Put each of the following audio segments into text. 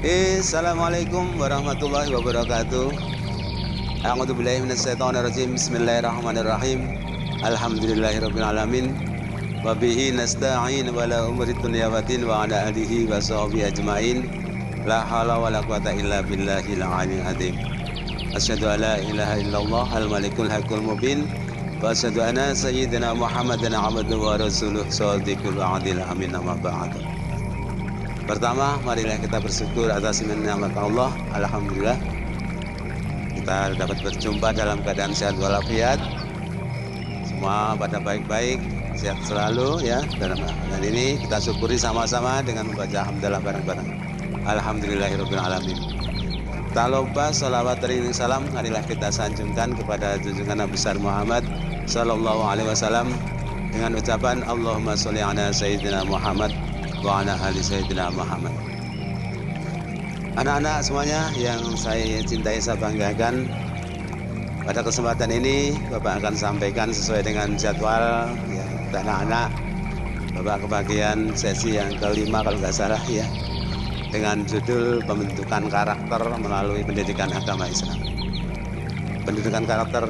Assalamualaikum warahmatullahi wabarakatuh. A'udzu billahi minasyaitonir rajim. Bismillahirrahmanirrahim. Alhamdulillahirabbil alamin. Wa bihi nasta'in wa la umri dunya wa din wa ala alihi wa sahbihi ajmain. La haula wa la quwata illa billahil aliyyil azim. Asyhadu an la ilaha illallah al-malikul haqqul mubin wa asyhadu anna sayyidina Muhammadan abduhu wa rasuluh shadiqul wa'dil amin amma ba'du. Pertama, marilah kita bersyukur atas nikmat Allah. Alhamdulillah kita dapat berjumpa dalam keadaan sehat walafiat. Semua pada baik-baik, sehat selalu ya. Dan ini kita syukuri sama-sama dengan membaca hamdalah bareng-bareng. Alhamdulillahirabbil alamin. Tak lupa salawat dan salam marilah kita sanjungkan kepada junjungan Nabi besar Muhammad sallallahu alaihi wasallam dengan ucapan Allahumma sholli ala sayyidina Muhammad wa ala ali sayyidina Muhammad. Anak-anak semuanya yang saya cintai, saya banggakan, pada kesempatan ini Bapak akan sampaikan sesuai dengan jadwal ya, anak-anak. Bapak kebagian sesi yang kelima kalau nggak salah ya, dengan judul pembentukan karakter melalui pendidikan agama Islam. Pendidikan karakter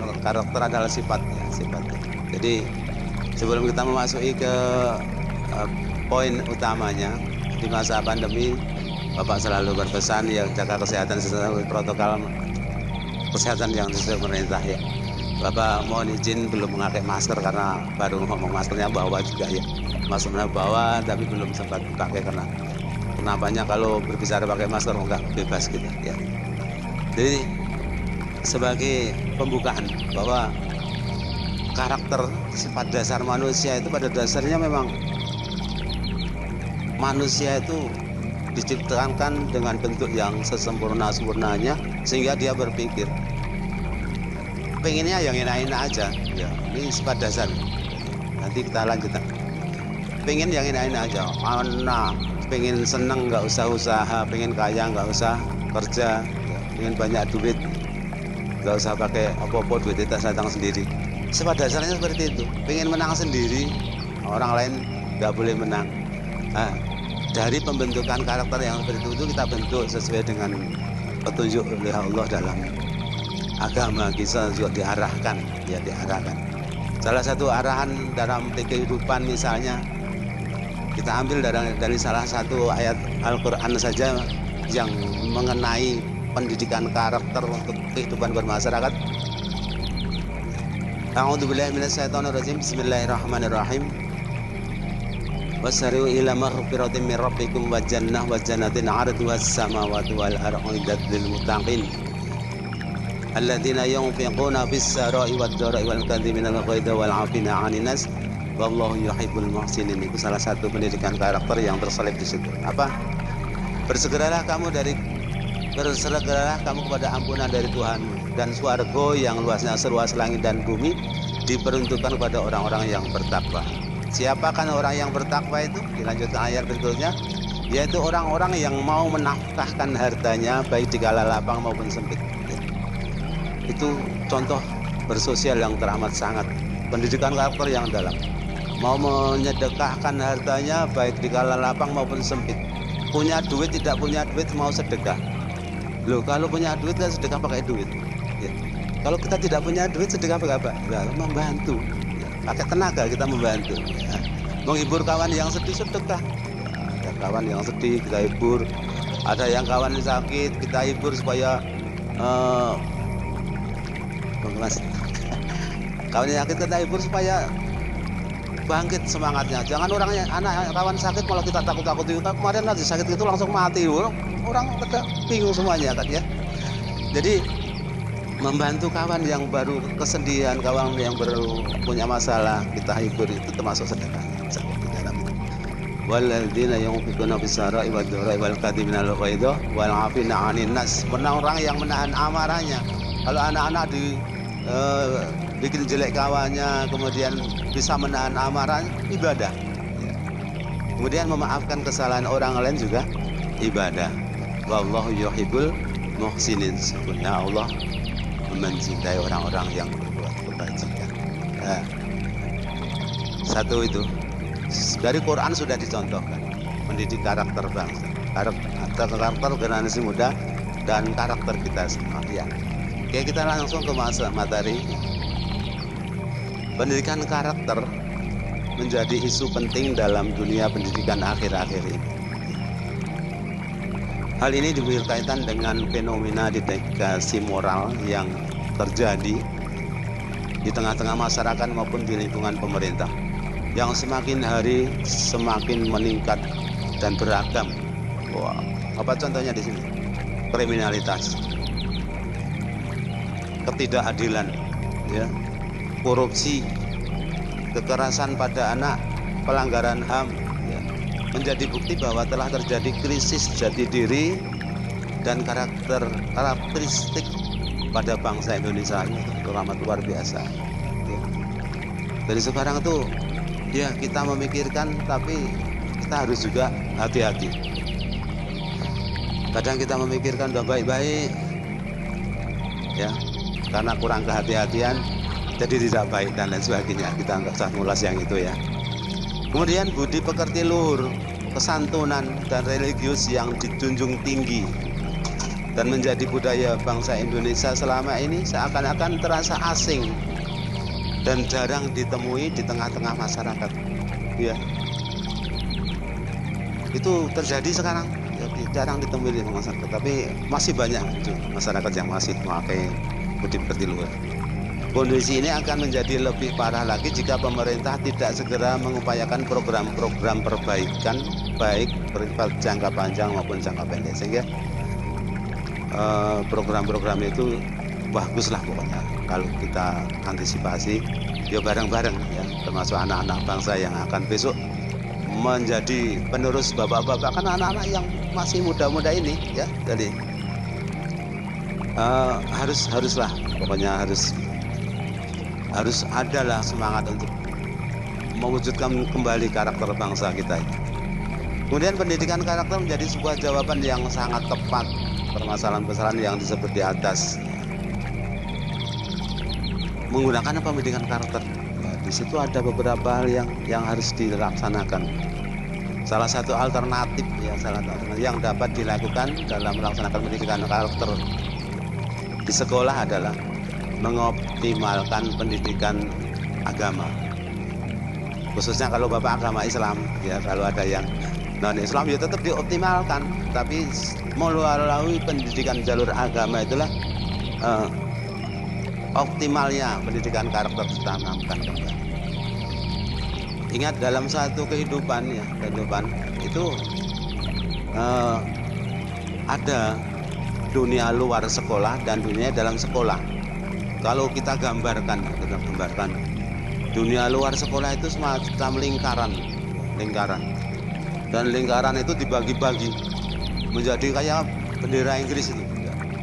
adalah sifat ya, sifat. Jadi sebelum kita memasuki ke poin utamanya, di masa pandemi Bapak selalu berpesan ya, jaga kesehatan sesuai protokol kesehatan yang sesuai pemerintah ya. Bapak mohon izin belum memakai masker karena baru ngomong maskernya bawa juga ya. Maskernya bawa tapi belum sempat dipakai karena kenapanya kalau berbicara pakai masker enggak bebas gitu ya. Jadi sebagai pembukaan bahwa karakter sifat dasar manusia itu pada dasarnya memang manusia itu diciptakan dengan bentuk yang sesempurna-sempurnanya sehingga dia berpikir pengennya yang enak-enak aja ya, ini sifat dasar. Nanti kita lanjutkan. Pengen yang enak-enak aja, pengen seneng nggak usah usaha, pengen kaya nggak usah kerja ya, pengen banyak duit nggak usah pakai apa-apa, duit kita datang sendiri. Sifat dasarnya seperti itu, pengen menang sendiri, orang lain nggak boleh menang. Nah, dari pembentukan karakter yang seperti itu kita bentuk sesuai dengan petunjuk oleh Allah dalam agama kita juga diarahkan ya, diarahkan. Salah satu arahan dalam kehidupan misalnya kita ambil dari salah satu ayat Al-Quran saja yang mengenai pendidikan karakter untuk kehidupan bermasyarakat. A'udzubillahi minasyaitonirrajim. Bismillahirrahmanirrahim. Wasari'u ila maghfiratin min rabbikum wa jannatin 'arduhas samawati wal ardu uiddat lil muttaqin alladzina yunfiquna fis sarai wad dharai wal kadhimina al ghaidha wal 'afina 'anil nas wallahu yuhibbul muhsinin. Itu salah satu pendidikan karakter yang terselip di situ. Apa? Bersegeralah kamu kepada ampunan dari Tuhanmu, dan swarga yang luasnya seluas langit dan bumi diperuntukkan kepada orang-orang yang bertakwa. Siapakah orang yang bertakwa itu? Dilanjutkan ayat berikutnya, yaitu orang-orang yang mau menafkahkan hartanya baik di kala lapang maupun sempit. Itu contoh bersosial yang teramat sangat, pendidikan karakter yang dalam. Mau menyedekahkan hartanya baik di kala lapang maupun sempit. Punya duit, tidak punya duit, mau sedekah. Loh, kalau punya duit kan sedekah pakai duit ya. Kalau kita tidak punya duit, sedekah pakai apa? Ya, membantu. Pakai tenaga kita membantu ya. Menghibur kawan yang sedih, sedekah ya, ada kawan yang sedih kita hibur, ada yang kawan yang sakit kita hibur supaya kawan yang sakit kita hibur supaya bangkit semangatnya. Jangan orangnya anak kawan sakit malah kita takut-takuti. Kemarin lagi sakit itu langsung mati, orang pada bingung semuanya kan ya. Jadi membantu kawan yang baru kesedihan, kawan yang baru punya masalah, kita hibur, itu termasuk sedekah. Walladzina yunfiquna fis sarai wad dharai wal kadhimina al ghaidha wal 'afina 'anil nas. Orang yang menahan amarahnya. Kalau anak-anak bikin jelek kawannya, kemudian bisa menahan amarah, ibadah. Kemudian memaafkan kesalahan orang lain juga ibadah. Wallahu yuhibbul muhsinin. Sebenarnya Allah mencintai orang-orang yang berbuat kebajikan. Nah, satu itu dari Quran sudah dicontohkan mendidik karakter bangsa, karakter generasi muda dan karakter kita semua ya. Oke, kita langsung ke materi. Pendidikan karakter menjadi isu penting dalam dunia pendidikan akhir-akhir ini. Hal ini berkaitan dengan fenomena degradasi moral yang terjadi di tengah-tengah masyarakat maupun di lingkungan pemerintah, yang semakin hari semakin meningkat dan beragam. Wah, apa contohnya di sini? Kriminalitas, ketidakadilan, ya, korupsi, kekerasan pada anak, pelanggaran HAM, ya, menjadi bukti bahwa telah terjadi krisis jati diri dan karakteristik pada bangsa Indonesia ini amat luar biasa. Ya. Dari sekarang tuh, ya kita memikirkan, tapi kita harus juga hati-hati. Kadang kita memikirkan udah baik-baik, ya, karena kurang kehati-hatian, jadi tidak baik dan lain sebagainya. Kita nggak usah ngulas yang itu ya. Kemudian budi pekerti luhur, kesantunan dan religius yang dijunjung tinggi dan menjadi budaya bangsa Indonesia selama ini seakan-akan terasa asing dan jarang ditemui di tengah-tengah masyarakat. Ya, itu terjadi sekarang, ya, jarang ditemui di masyarakat, tapi masih banyak itu masyarakat yang masih memakai budi pekerti luhur. Kondisi ini akan menjadi lebih parah lagi jika pemerintah tidak segera mengupayakan program-program perbaikan baik bersifat jangka panjang maupun jangka pendek, sehingga program-program itu baguslah pokoknya kalau kita antisipasi ya bareng-bareng ya, termasuk anak-anak bangsa yang akan besok menjadi penerus bapak-bapak, kan anak-anak yang masih muda-muda ini ya. Jadi haruslah pokoknya harus adalah semangat untuk mewujudkan kembali karakter bangsa kita ini. Kemudian pendidikan karakter menjadi sebuah jawaban yang sangat tepat permasalahan-permasalahan yang disebut di atas. Menggunakan pendidikan karakter, nah, di situ ada beberapa hal yang harus dilaksanakan. Salah satu alternatif yang dapat dilakukan dalam melaksanakan pendidikan karakter di sekolah adalah mengoptimalkan pendidikan agama, khususnya kalau bapak agama Islam ya. Kalau ada yang non Islam ya tetap dioptimalkan, tapi melalui pendidikan jalur agama itulah optimalnya pendidikan karakter ditanamkan kembali. Ingat, dalam satu kehidupan itu ada dunia luar sekolah dan dunia dalam sekolah. Kalau kita gambarkan dunia luar sekolah itu semacam lingkaran, dan lingkaran itu dibagi-bagi menjadi kayak bendera Inggris itu,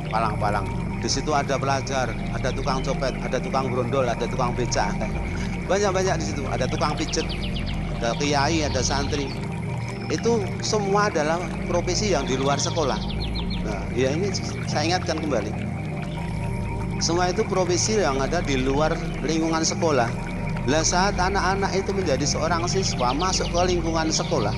palang-palang. Di situ ada pelajar, ada tukang copet, ada tukang brondol, ada tukang becak, banyak di situ. Ada tukang pijet, ada kiai, ada santri. Itu semua adalah profesi yang di luar sekolah. Nah, ya ini saya ingatkan kembali. Semua itu profesi yang ada di luar lingkungan sekolah. Lah saat anak-anak itu menjadi seorang siswa masuk ke lingkungan sekolah,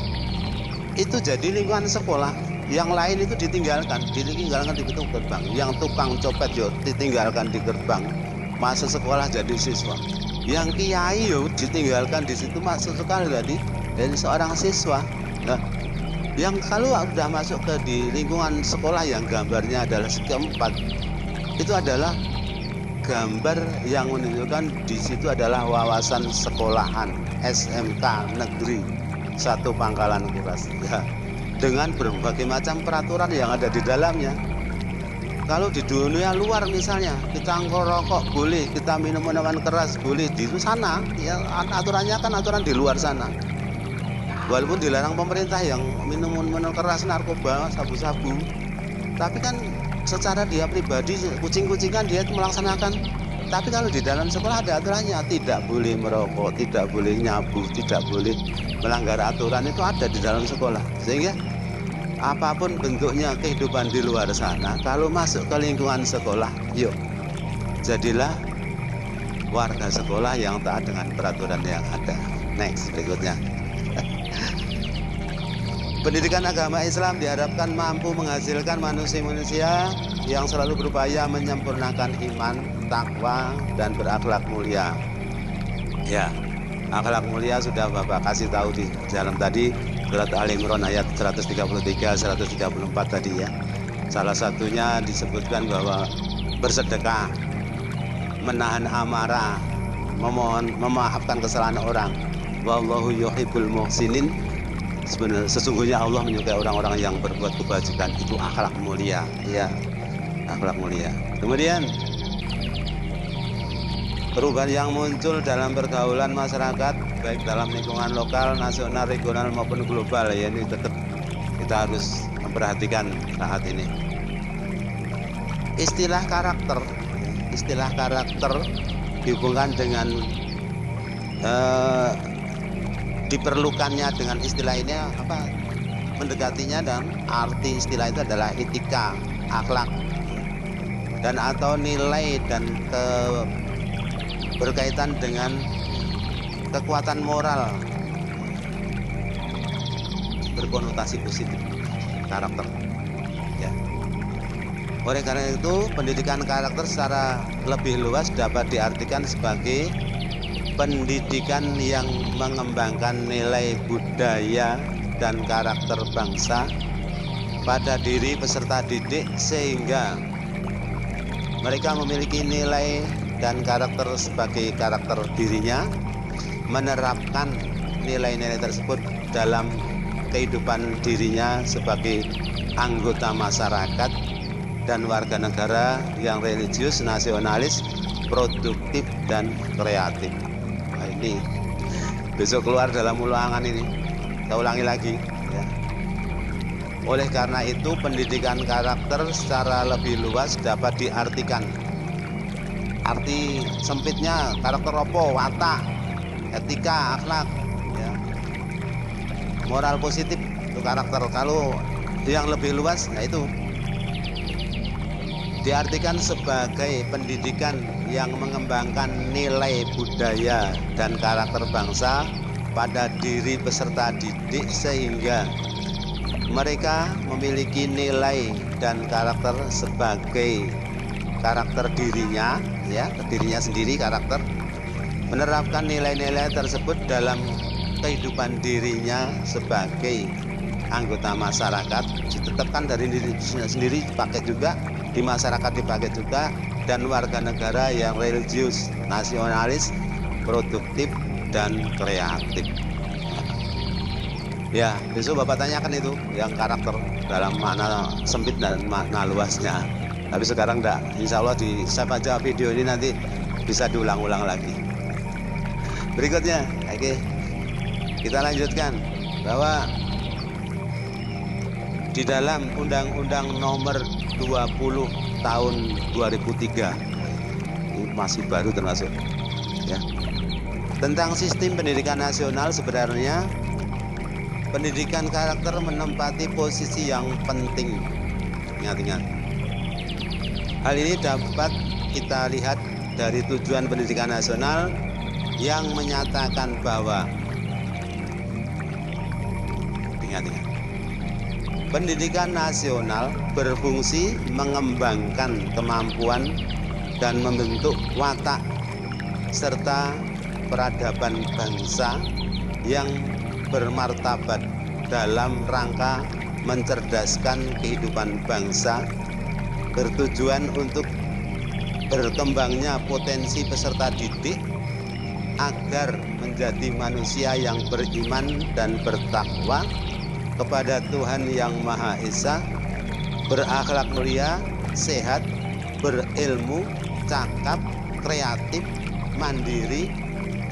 itu jadi lingkungan sekolah. Yang lain itu ditinggalkan di pintu gerbang. Yang tukang copet yo ditinggalkan di gerbang, masuk sekolah jadi siswa. Yang kiai yo ditinggalkan di situ, masuk sekolah jadi seorang siswa. Nah, yang kalau sudah masuk ke di lingkungan sekolah yang gambarnya adalah keempat, itu adalah gambar yang menunjukkan di situ adalah wawasan sekolahan SMK Negeri 1 Pangkalan Kuras ya, dengan berbagai macam peraturan yang ada di dalamnya. Kalau di dunia luar misalnya kita ngerokok boleh, kita minum minuman keras boleh di sana ya, aturannya kan aturan di luar sana. Walaupun dilarang pemerintah yang minum keras, narkoba, sabu-sabu, tapi kan secara dia pribadi kucing-kucingan dia melaksanakan. Tapi kalau di dalam sekolah ada aturannya, tidak boleh merokok, tidak boleh nyabu, tidak boleh melanggar aturan, itu ada di dalam sekolah. Sehingga apapun bentuknya kehidupan di luar sana, kalau masuk ke lingkungan sekolah, yuk jadilah warga sekolah yang taat dengan peraturan yang ada. Next, berikutnya. Pendidikan agama Islam diharapkan mampu menghasilkan manusia-manusia yang selalu berupaya menyempurnakan iman, takwa, dan berakhlak mulia. Ya, akhlak mulia sudah Bapak kasih tahu di dalam tadi surat Al-Imran ayat 133, 134 tadi ya. Salah satunya disebutkan bahwa bersedekah, menahan amarah, memaafkan kesalahan orang. Wallahu yuhibbul muhsinin. Sesungguhnya Allah menyukai orang-orang yang berbuat kebajikan. Itu akhlak mulia, ya, akhlak mulia. Kemudian perubahan yang muncul dalam pergaulan masyarakat baik dalam lingkungan lokal, nasional, regional maupun global, ya, ini tetap kita harus memperhatikan saat ini. Istilah karakter dihubungkan dengan diperlukannya dengan istilah ini apa? Mendekatinya, dan arti istilah itu adalah etika, akhlak, dan atau nilai, dan berkaitan dengan kekuatan moral, berkonotasi positif karakter, ya. Oleh karena itu, pendidikan karakter secara lebih luas dapat diartikan sebagai pendidikan yang mengembangkan nilai budaya dan karakter bangsa pada diri peserta didik, sehingga mereka memiliki nilai dan karakter sebagai karakter dirinya, menerapkan nilai-nilai tersebut dalam kehidupan dirinya sebagai anggota masyarakat dan warga negara yang religius, nasionalis, produktif, dan kreatif. Nah, ini besok keluar dalam ulangan ini, kita ulangi lagi, ya. Oleh karena itu, pendidikan karakter secara lebih luas dapat diartikan, arti sempitnya karakter opo, watak, etika, akhlak, ya, moral positif, itu karakter. Kalau yang lebih luas, nah itu diartikan sebagai pendidikan yang mengembangkan nilai budaya dan karakter bangsa pada diri peserta didik, sehingga mereka memiliki nilai dan karakter sebagai karakter dirinya, ya, dirinya sendiri, karakter, menerapkan nilai-nilai tersebut dalam kehidupan dirinya sebagai anggota masyarakat, ditetapkan dari diri sendiri, dipakai juga di masyarakat, dipakai juga, dan warga negara yang religius, nasionalis, produktif, dan kreatif. Ya, besok Bapak tanyakan itu yang karakter dalam makna sempit dan makna luasnya. Tapi sekarang enggak, insya Allah di save aja video ini, nanti bisa diulang-ulang lagi. Berikutnya, oke, kita lanjutkan bahwa di dalam Undang-Undang Nomor 20 tahun 2003, ini masih baru termasuk, ya, tentang sistem pendidikan nasional, sebenarnya pendidikan karakter menempati posisi yang penting. Ingat-ingat, hal ini dapat kita lihat dari tujuan pendidikan nasional yang menyatakan bahwa, ingat-ingat, pendidikan nasional berfungsi mengembangkan kemampuan dan membentuk watak serta peradaban bangsa yang bermartabat dalam rangka mencerdaskan kehidupan bangsa, bertujuan untuk berkembangnya potensi peserta didik agar menjadi manusia yang beriman dan bertakwa kepada Tuhan Yang Maha Esa, berakhlak mulia, sehat, berilmu, cakap, kreatif, mandiri,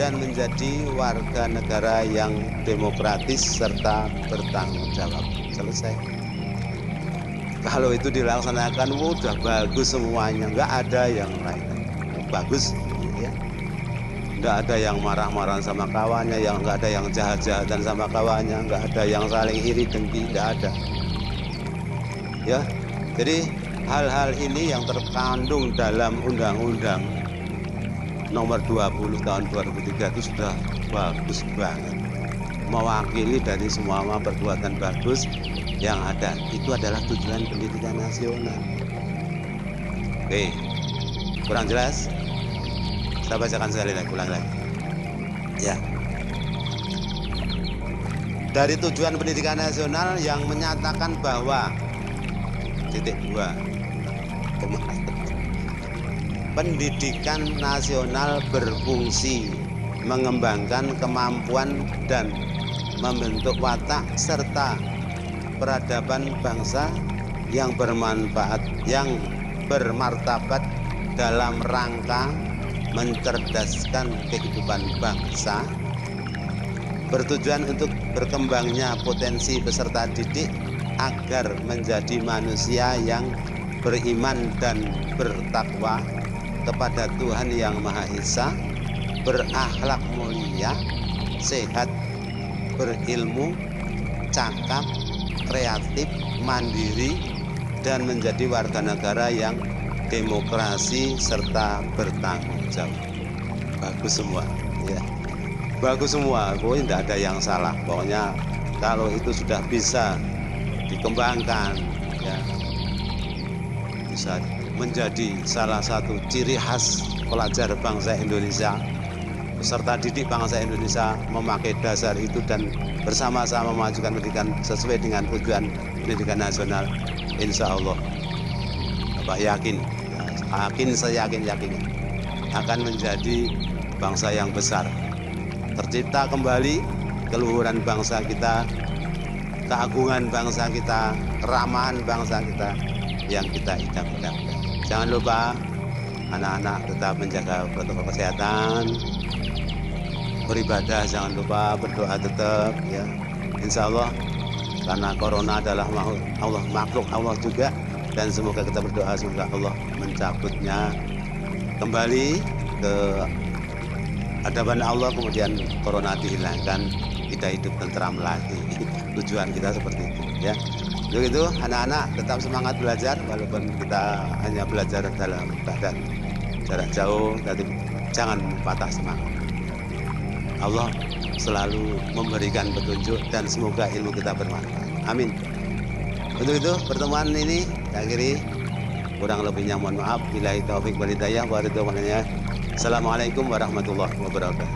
dan menjadi warga negara yang demokratis serta bertanggung jawab. Selesai. Kalau itu dilaksanakan, udah bagus semuanya, nggak ada yang lain. Bagus, ya. Nggak ada yang marah-marah sama kawannya, yang nggak ada yang jahat-jahatan sama kawannya, nggak ada yang saling iri dengki, nggak ada. Ya, jadi hal-hal ini yang terkandung dalam Undang-Undang Nomor 20 tahun 2003 itu sudah bagus banget. mewakili dari semua perbuatan bagus yang ada. Itu adalah tujuan pendidikan nasional. Oke, kurang jelas? Saya bacakan sekali lagi, ulang lagi. Ya. Dari tujuan pendidikan nasional yang menyatakan bahwa titik 2, pendidikan nasional berfungsi mengembangkan kemampuan dan membentuk watak serta peradaban bangsa yang bermanfaat, yang bermartabat dalam rangka mencerdaskan kehidupan bangsa, bertujuan untuk berkembangnya potensi peserta didik agar menjadi manusia yang beriman dan bertakwa kepada Tuhan Yang Maha Esa, berakhlak mulia, sehat, berilmu, cakap, kreatif, mandiri, dan menjadi warga negara yang demokrasi serta bertanggung jawab. Bagus semua, ya. Bagus semua, pokoknya tidak ada yang salah. Pokoknya kalau itu sudah bisa dikembangkan, ya, bisa menjadi salah satu ciri khas pelajar bangsa Indonesia, peserta didik bangsa Indonesia memakai dasar itu dan bersama-sama memajukan pendidikan sesuai dengan tujuan pendidikan nasional. Insya Allah, Bapak yakin, saya yakin akan menjadi bangsa yang besar. Tercipta kembali keluhuran bangsa kita, keagungan bangsa kita, keramahan bangsa kita yang kita idam-idamkan. Jangan lupa anak-anak tetap menjaga protokol kesehatan, beribadah jangan lupa, berdoa tetap, ya. Insya Allah, karena corona adalah makhluk Allah juga, dan semoga kita berdoa semoga Allah mencabutnya kembali ke hadapan Allah, kemudian corona dihilangkan, kita hidup tentram lagi. Tujuan kita seperti itu, ya. Untuk itu anak-anak tetap semangat belajar walaupun kita hanya belajar dalam keadaan jarak jauh, tapi jangan patah semangat. Allah selalu memberikan petunjuk dan semoga ilmu kita bermanfaat. Amin. Untuk itu pertemuan ini saya akhiri, kurang lebihnya mohon maaf. Billahi taufik wal hidayah wa ridwannya. Assalamualaikum warahmatullahi wabarakatuh.